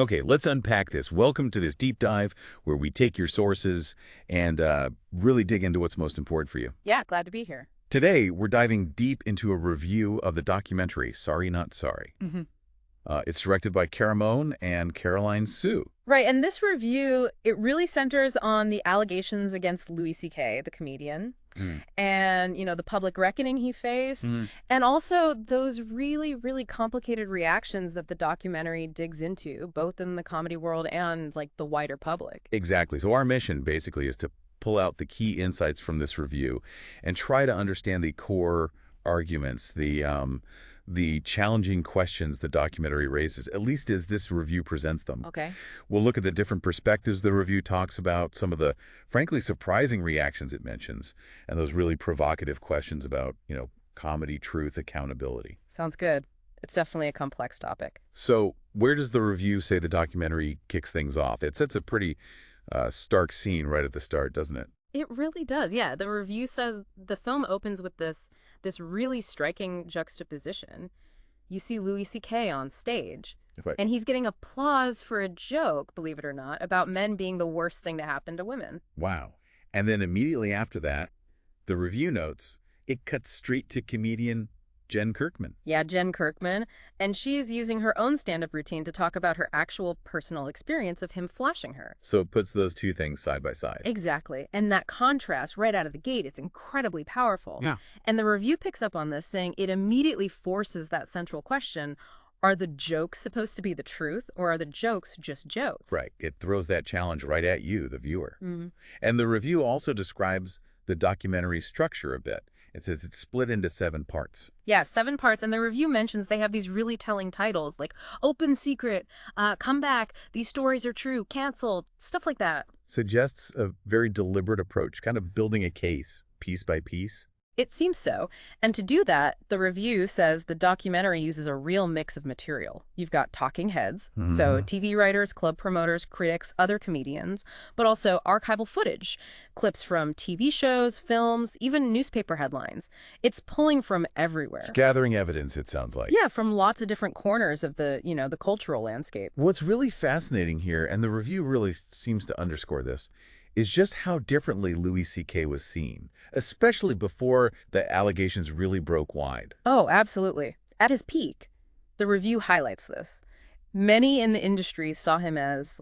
Okay, let's unpack this. Welcome to this deep dive where we take your sources and really dig into what's most important for you. Yeah, glad to be here. Today, we're diving deep into a review of the documentary, Sorry Not Sorry. It's directed by Caramone and Caroline Sue. Right, and this review, it really centers on the allegations against Louis C.K., the comedian, and, the public reckoning he faced, and also those really, really complicated reactions that the documentary digs into, both in the comedy world and, the wider public. Exactly. So our mission, basically, is to pull out the key insights from this review and try to understand the core arguments, the challenging questions the documentary raises, at least as this review presents them. Okay. We'll look at the different perspectives the review talks about, some of the, frankly, surprising reactions it mentions, and those really provocative questions about, comedy, truth, accountability. Sounds good. It's definitely a complex topic. So where does the review say the documentary kicks things off? It sets a pretty stark scene right at the start, doesn't it? It really does, yeah. The review says the film opens with this really striking juxtaposition. You see Louis C.K. on stage, Right. and he's getting applause for a joke, believe it or not, about men being the worst thing to happen to women. Wow. And then immediately after that, the review notes, it cuts straight to comedian Jen Kirkman. Yeah, Jen Kirkman, and she's using her own stand-up routine to talk about her actual personal experience of him flashing her. So it puts those two things side by side. Exactly. And that contrast right out of the gate, it's incredibly powerful. Yeah. And the review picks up on this, saying it immediately forces that central question, are the jokes supposed to be the truth, or are the jokes just jokes? Right. It throws that challenge right at you, the viewer. And the review also describes the documentary's structure a bit. It says it's split into 7 parts. Yeah, 7 parts, and the review mentions they have these really telling titles, like Open Secret, Come Back, These Stories Are True, Canceled, stuff like that. Suggests a very deliberate approach, kind of building a case, piece by piece. It seems so. And to do that, the review says the documentary uses a real mix of material. You've got talking heads, so TV writers, club promoters, critics, other comedians, but also archival footage, clips from TV shows, films, even newspaper headlines. It's pulling from everywhere. It's gathering evidence, it sounds like. Yeah, from lots of different corners of the, the cultural landscape. What's really fascinating here, and the review really seems to underscore this, is just how differently Louis C.K. was seen, especially before the allegations really broke wide. Oh, absolutely. At his peak, the review highlights this. Many in the industry saw him as,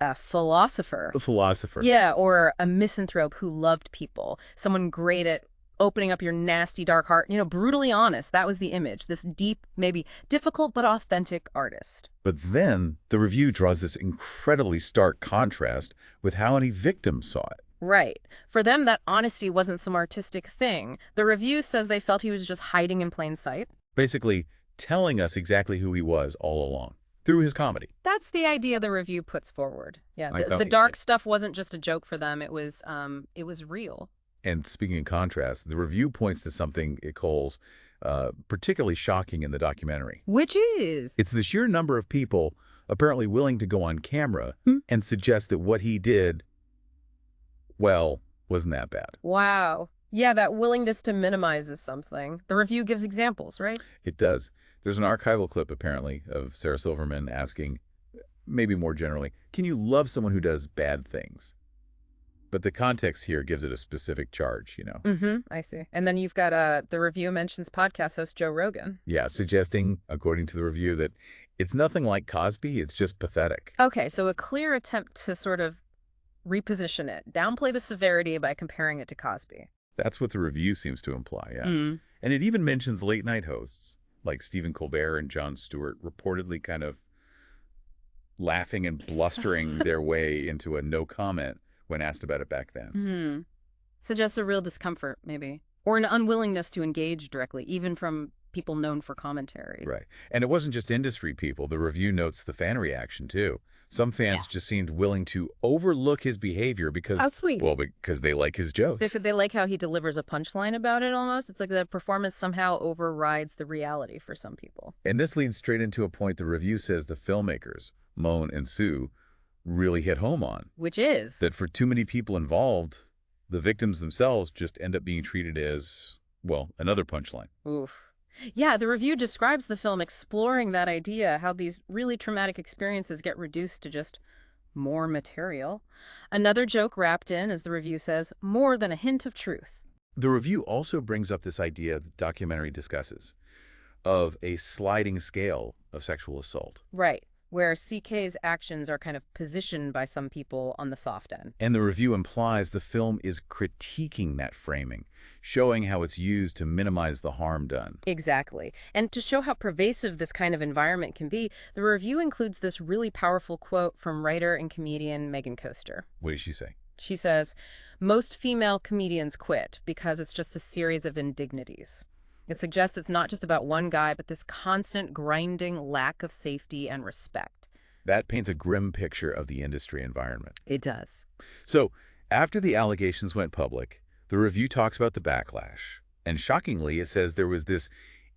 a philosopher. A philosopher. Yeah, or a misanthrope who loved people. Someone great at opening up your nasty, dark heart. Brutally honest. That was the image. This deep, maybe difficult but authentic artist. But then the review draws this incredibly stark contrast with how any victim saw it. Right. For them, that honesty wasn't some artistic thing. The review says they felt he was just hiding in plain sight. Basically, telling us exactly who he was all along, through his comedy. That's the idea the review puts forward. Yeah, I the dark stuff wasn't just a joke for them. It was real. And speaking of contrast, the review points to something it calls particularly shocking in the documentary. Which is? It's the sheer number of people apparently willing to go on camera and suggest that what he did, well, wasn't that bad. Wow. Yeah, that willingness to minimize is something. The review gives examples, right? It does. There's an archival clip, apparently, of Sarah Silverman asking, maybe more generally, can you love someone who does bad things? But the context here gives it a specific charge, I see. And then you've got the review mentions podcast host Joe Rogan. Yeah, suggesting, according to the review, that it's nothing like Cosby, it's just pathetic. Okay, so a clear attempt to sort of reposition it, downplay the severity by comparing it to Cosby. That's what the review seems to imply, yeah. And it even mentions late-night hosts, like Stephen Colbert and Jon Stewart, reportedly kind of laughing and blustering their way into a no comment when asked about it back then. Suggests a real discomfort, maybe, or an unwillingness to engage directly, even from people known for commentary. Right. And it wasn't just industry people. The review notes the fan reaction, too. Some fans just seemed willing to overlook his behavior because... How sweet. Well, because they like his jokes. They like how he delivers a punchline about it, almost. It's like the performance somehow overrides the reality for some people. And this leads straight into a point the review says the filmmakers, Moan and Sue, really hit home on. Which is? That for too many people involved, the victims themselves just end up being treated as, well, another punchline. Oof. Yeah, the review describes the film exploring that idea, how these really traumatic experiences get reduced to just more material. Another joke wrapped in, as the review says, more than a hint of truth. The review also brings up this idea the documentary discusses of a sliding scale of sexual assault. Right, where CK's actions are kind of positioned by some people on the soft end. And the review implies the film is critiquing that framing, showing how it's used to minimize the harm done. Exactly. And to show how pervasive this kind of environment can be, the review includes this really powerful quote from writer and comedian Megan Koester. What did she say? She says, "Most female comedians quit because it's just a series of indignities." It suggests it's not just about one guy, but this constant grinding lack of safety and respect. That paints a grim picture of the industry environment. It does. So, after the allegations went public, the review talks about the backlash. And shockingly, it says there was this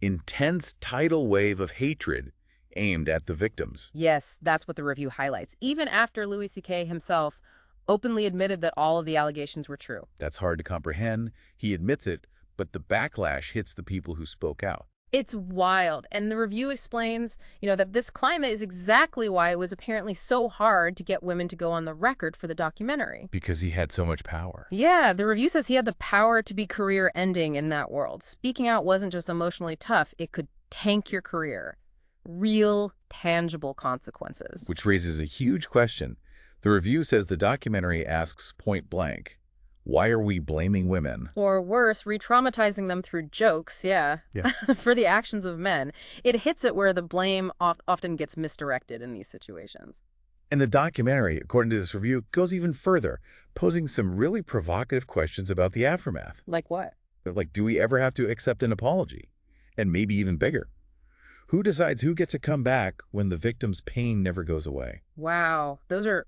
intense tidal wave of hatred aimed at the victims. Yes, that's what the review highlights. Even after Louis C.K. himself openly admitted that all of the allegations were true. That's hard to comprehend. He admits it, but the backlash hits the people who spoke out. It's wild. And the review explains, that this climate is exactly why it was apparently so hard to get women to go on the record for the documentary. Because he had so much power. Yeah, the review says he had the power to be career-ending in that world. Speaking out wasn't just emotionally tough, it could tank your career. Real, tangible consequences. Which raises a huge question. The review says the documentary asks point blank, why are we blaming women? Or worse, re-traumatizing them through jokes, yeah. For the actions of men. It hits it where the blame often gets misdirected in these situations. And the documentary, according to this review, goes even further, posing some really provocative questions about the aftermath. Like what? Like, do we ever have to accept an apology? And maybe even bigger. Who decides who gets to come back when the victim's pain never goes away? Wow, those are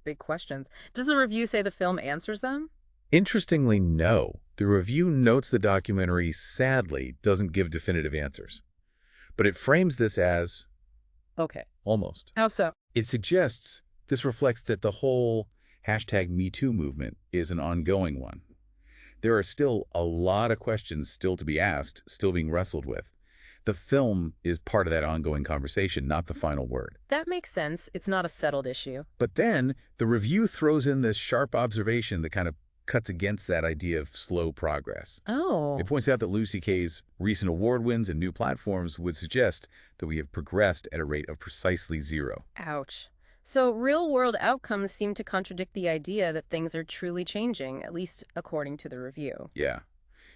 big questions. Does the review say the film answers them? Interestingly, no. The review notes the documentary, sadly, doesn't give definitive answers. But it frames this as... Okay. Almost. How so? It suggests this reflects that the whole #MeToo movement is an ongoing one. There are still a lot of questions still to be asked, still being wrestled with. The film is part of that ongoing conversation, not the final word. That makes sense. It's not a settled issue. But then the review throws in this sharp observation that kind of cuts against that idea of slow progress. Oh. It points out that Louis C.K.'s recent award wins and new platforms would suggest that we have progressed at a rate of precisely 0. Ouch. So real-world outcomes seem to contradict the idea that things are truly changing, at least according to the review. Yeah.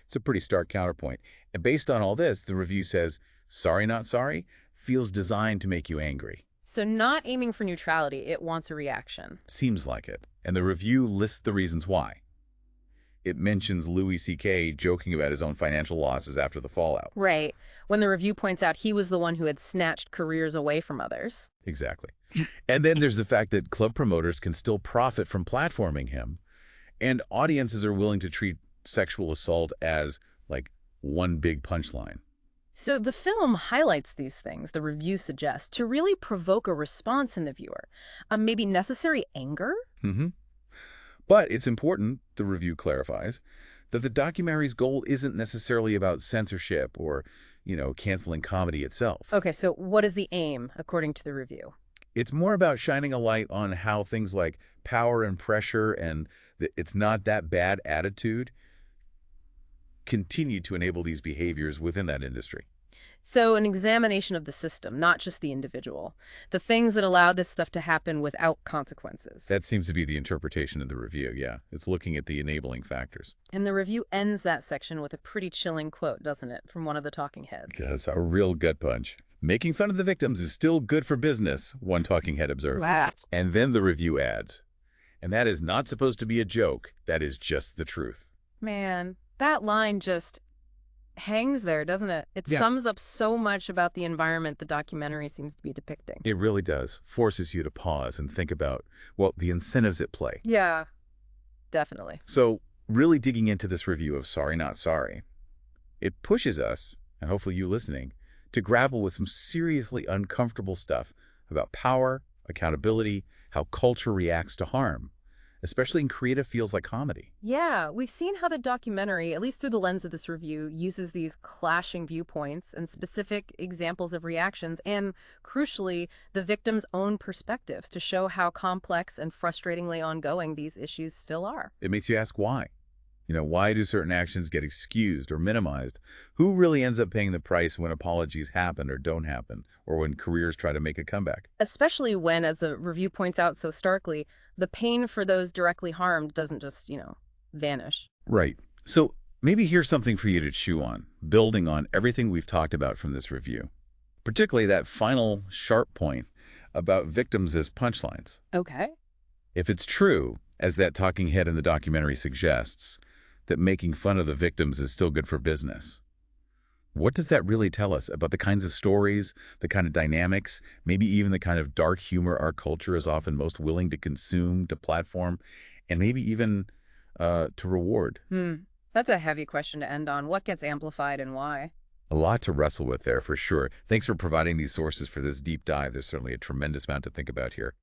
It's a pretty stark counterpoint. And based on all this, the review says, sorry not sorry, feels designed to make you angry. So not aiming for neutrality, it wants a reaction. Seems like it. And the review lists the reasons why. It mentions Louis C.K. joking about his own financial losses after the fallout. Right. When the review points out he was the one who had snatched careers away from others. Exactly. And then there's the fact that club promoters can still profit from platforming him, and audiences are willing to treat sexual assault as, like, one big punchline. So the film highlights these things, the review suggests, to really provoke a response in the viewer. Maybe necessary anger? Mm-hmm. But it's important, the review clarifies, that the documentary's goal isn't necessarily about censorship or, canceling comedy itself. Okay, so what is the aim, according to the review? It's more about shining a light on how things like power and pressure and the "it's not that bad" attitude continue to enable these behaviors within that industry. So an examination of the system, not just the individual. The things that allow this stuff to happen without consequences. That seems to be the interpretation of the review, yeah. It's looking at the enabling factors. And the review ends that section with a pretty chilling quote, doesn't it, from one of the talking heads? Yes, a real gut punch. Making fun of the victims is still good for business, one talking head observed. And then the review adds, and that is not supposed to be a joke, that is just the truth. Man, that line just hangs there, doesn't it? It sums up so much about the environment the documentary seems to be depicting. It really does. Forces you to pause and think about, the incentives at play. Yeah, definitely. So, really digging into this review of Sorry Not Sorry, it pushes us, and hopefully you listening, to grapple with some seriously uncomfortable stuff about power, accountability, how culture reacts to harm, especially in creative fields like comedy. Yeah, we've seen how the documentary, at least through the lens of this review, uses these clashing viewpoints and specific examples of reactions and, crucially, the victim's own perspectives to show how complex and frustratingly ongoing these issues still are. It makes you ask why. Why do certain actions get excused or minimized? Who really ends up paying the price when apologies happen or don't happen, or when careers try to make a comeback? Especially when, as the review points out so starkly, the pain for those directly harmed doesn't just, vanish. Right. So maybe here's something for you to chew on, building on everything we've talked about from this review, particularly that final sharp point about victims as punchlines. Okay. If it's true, as that talking head in the documentary suggests, that making fun of the victims is still good for business, what does that really tell us about the kinds of stories, the kind of dynamics, maybe even the kind of dark humor our culture is often most willing to consume, to platform, and maybe even to reward? That's a heavy question to end on. What gets amplified and why? A lot to wrestle with there, for sure. Thanks for providing these sources for this deep dive. There's certainly a tremendous amount to think about here.